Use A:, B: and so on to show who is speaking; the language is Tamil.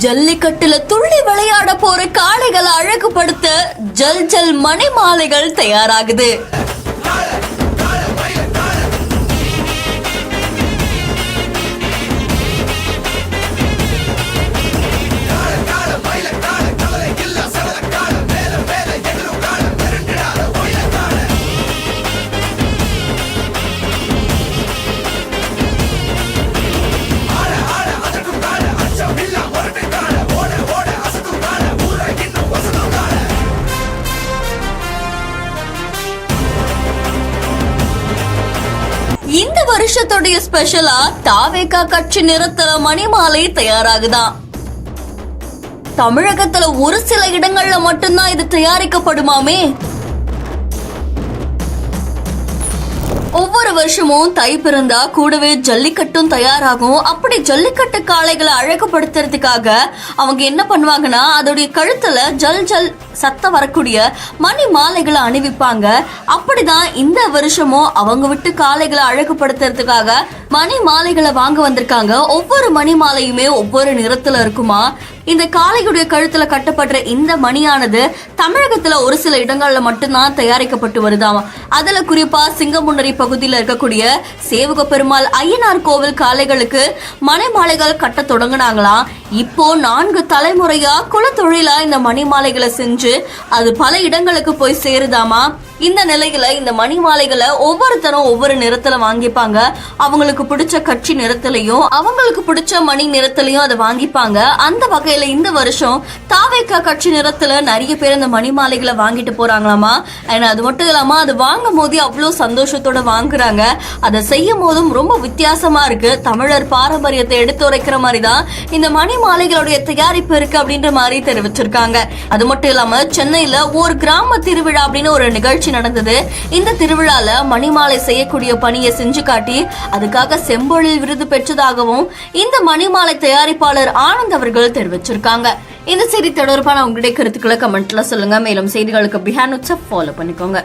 A: ஜல்லிக்கட்டுல துள்ளி விளையாட போற காளைகளை அழகுபடுத்த ஜல் ஜல் மணி மாலைகள் தயாராகுது. இந்த வருஷத்துடைய ஸ்பெஷலா தாவேகா கட்சி நிறத்துல மணிமாலை தயாராகுதான். தமிழகத்துல ஒரு சில இடங்கள்ல மட்டும்தான் இது தயாரிக்கப்படுமாமே. ஒவ்வொரு வருஷமும் தை பிறந்தா கூடவே ஜல்லிக்கட்டும் தயாராகும். அப்படி ஜல்லிக்கட்டு காளைகளை அழகுபடுத்துறதுக்காக அவங்க என்ன பண்ணுவாங்கன்னா, அதோடைய கழுத்துல ஜல் ஜல் சத்தம் வரக்கூடிய மணி மாலைகளை அணிவிப்பாங்க. அப்படிதான் இந்த வருஷமும் அவங்க விட்டு காளைகளை அழகுபடுத்துறதுக்காக மணி மாலைகளை வாங்க வந்திருக்காங்க. ஒவ்வொரு மணி மாலையுமே ஒவ்வொரு நிறத்துல இருக்குமா. இந்த காளையுடைய கழுத்துல கட்டப்படுற இந்த மணியானது தமிழகத்துல ஒரு சில இடங்கள்ல மட்டும்தான் தயாரிக்கப்பட்டு வருதாம். அதுல குறிப்பா சிங்கமுன்னரி பகுதியில் இருக்கக்கூடிய சேவக பெருமாள் ஐயனார் கோவில் காளைகளுக்கு மணி மாலைகள் கட்ட தொடங்கினாங்களாம். இப்போ 4 தலைமுறையா குலத்தொழிலா இந்த மணி மாலைகளை செஞ்சு அது பல இடங்களுக்கு போய் சேருதாமா. இந்த நிலையில இந்த மணி மாலைகளை ஒவ்வொருத்தரும் ஒவ்வொரு நிறத்துல வாங்கிப்பாங்க. அவங்களுக்கு பிடிச்ச கட்சி நிறத்திலையும் அவங்களுக்கு பிடிச்ச மணி நிறத்திலையும் அதை வாங்கிப்பாங்க. அந்த வகையில இந்த வருஷம் தாவேகா கட்சி நிறத்துல நிறைய பேர் இந்த மணி மாலைகளை வாங்கிட்டு போறாங்களாமா. அது மட்டும் இல்லாம அது வாங்கும் போது அவ்வளவு சந்தோஷத்தோட வாங்குறாங்க. அதை செய்யும் போதும் ரொம்ப வித்தியாசமா இருக்கு. தமிழர் பாரம்பரியத்தை எடுத்துரைக்கிற மாதிரிதான் இந்த மணி மாலைகளுடைய தயாரிப்பு இருக்கு அப்படின்ற மாதிரி தெரிவிச்சிருக்காங்க. அது மட்டும் இல்லாம சென்னையில ஒரு கிராம திருவிழா அப்படின்னு ஒரு நிகழ்ச்சி நடந்தது. இந்த திருவிழால மணிமாலை செய்யக்கூடிய பணியை செஞ்சு காட்டி அதுக்காக செம்பொழில் விருது பெற்றதாகவும் இந்த மணிமாலை தயாரிப்பாளர் ஆனந்த் அவர்கள் தெரிவிச்சிருக்காங்க. இந்த செய்தி தொடர்பான உங்களுடைய கருத்துக்களை கமெண்ட்ல சொல்லுங்க. மேலும் செய்திகளுக்கு பிஹாண்ட் ஃபாலோ பண்ணிக்கோங்க.